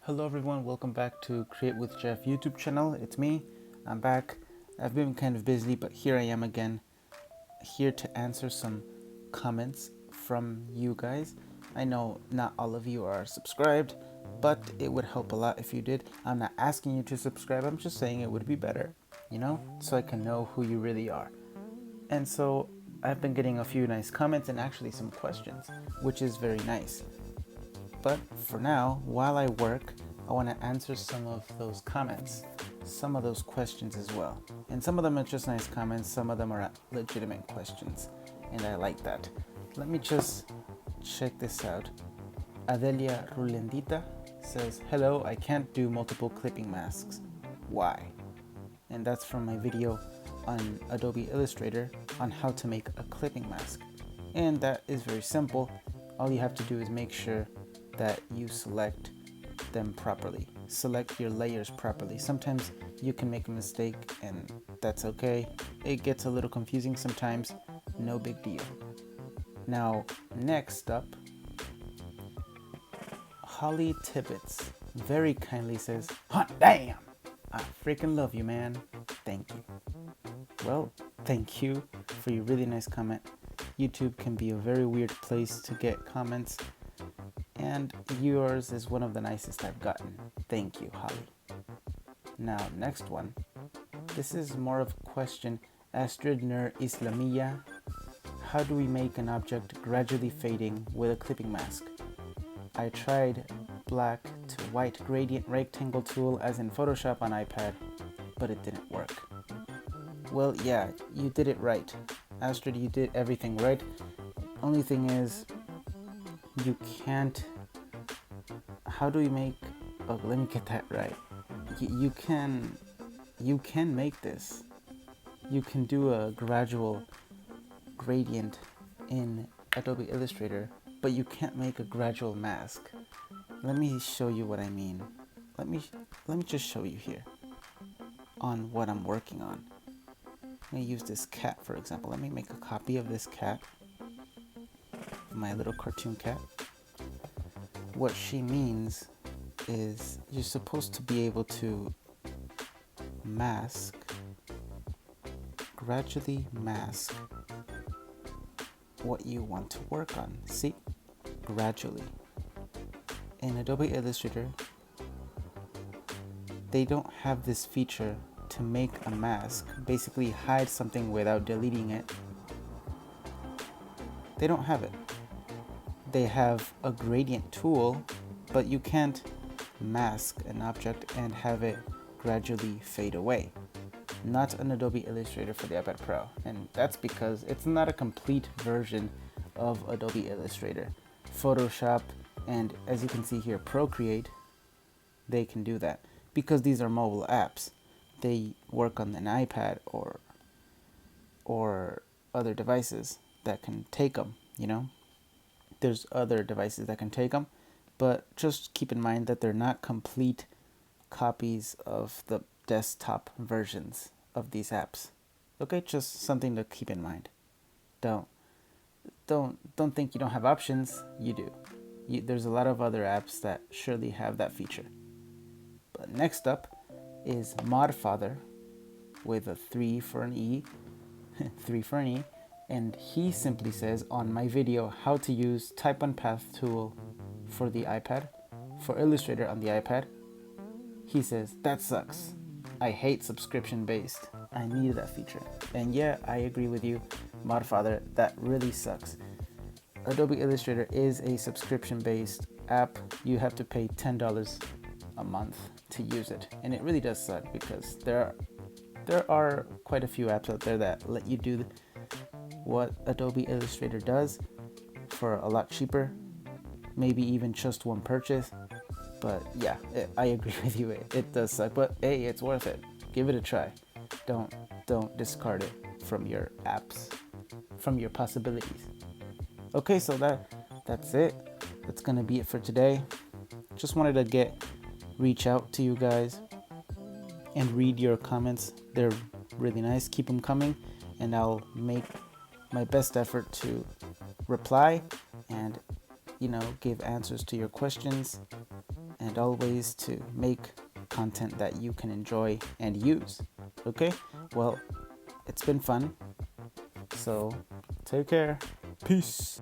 Hello everyone, welcome back to Create with Jeff YouTube channel. It's me, I'm back. I've been kind of busy, but here I am again, here to answer some comments from you guys. I know not all of you are subscribed, but it would help a lot if you did. I'm not asking you to subscribe, I'm just saying it would be better, so I can know who you really are. And so I've been getting a few nice comments and actually some questions, which is very nice. But for now, while I work, I want to answer some of those comments, some of those questions as well. And some of them are just nice comments, some of them are legitimate questions, and I like that. Let me just check this out. Adelia Rulendita says, "Hello, I can't do multiple clipping masks. Why?" And that's from my video on Adobe Illustrator on how to make a clipping mask. And that is very simple. All you have to do is make sure that you select them properly. Select your layers properly. Sometimes you can make a mistake and that's okay. It gets a little confusing sometimes. No big deal. Now, next up, Holly Tibbetts very kindly says, "Hot damn! I freaking love you, man. Thank you." Well, thank you for your really nice comment. YouTube can be a very weird place to get comments, and yours is one of the nicest I've gotten. Thank you, Holly. Now, next one. This is more of a question. Astrid Nur Islamiyya. How do we make an object gradually fading with a clipping mask? I tried black to white gradient rectangle tool as in Photoshop on iPad, but it didn't work. Well, yeah, you did it right. Astrid, you did everything right. Only thing is, you can't. How do we make? Oh, let me get that right. You can make this. You can do a gradual gradient in Adobe Illustrator, but you can't make a gradual mask. Let me show you what I mean. Let me just show you here on what I'm working on. I'm gonna use this cat, for example. Let me make a copy of this cat, my little cartoon cat. What she means is you're supposed to be able to gradually mask what you want to work on. See? Gradually. In Adobe Illustrator, they don't have this feature to make a mask, basically hide something without deleting it. They don't have it. They have a gradient tool, but you can't mask an object and have it gradually fade away. Not an Adobe Illustrator for the iPad Pro, and that's because it's not a complete version of Adobe Illustrator. Photoshop and, as you can see here, Procreate, they can do that because these are mobile apps. They work on an iPad or other devices that can take them, There's other devices that can take them, but just keep in mind that they're not complete copies of the desktop versions of these apps. Okay, just something to keep in mind. Don't think you don't have options. You do. There's a lot of other apps that surely have that feature. But next up is Modfather with a 3 for an E, 3 for an E, and he simply says on my video how to use Type on Path tool for the iPad, for Illustrator on the iPad. He says, "That sucks. I hate subscription based. I need that feature." And yeah, I agree with you, Modfather, that really sucks. Adobe Illustrator is a subscription based app. You have to pay $10 a month to use it, and it really does suck because there are quite a few apps out there that let you do what Adobe Illustrator does for a lot cheaper, maybe even just one purchase. But yeah, I agree with you. It does suck, but hey, it's worth it. Give it a try. Don't discard it from your apps, from your possibilities. Okay, so that's it. That's gonna be it for today. Just wanted to reach out to you guys and read your comments. They're really nice. Keep them coming, and I'll make my best effort to reply and give answers to your questions and always to make content that you can enjoy and use. Okay? Well, it's been fun. So, take care. Peace.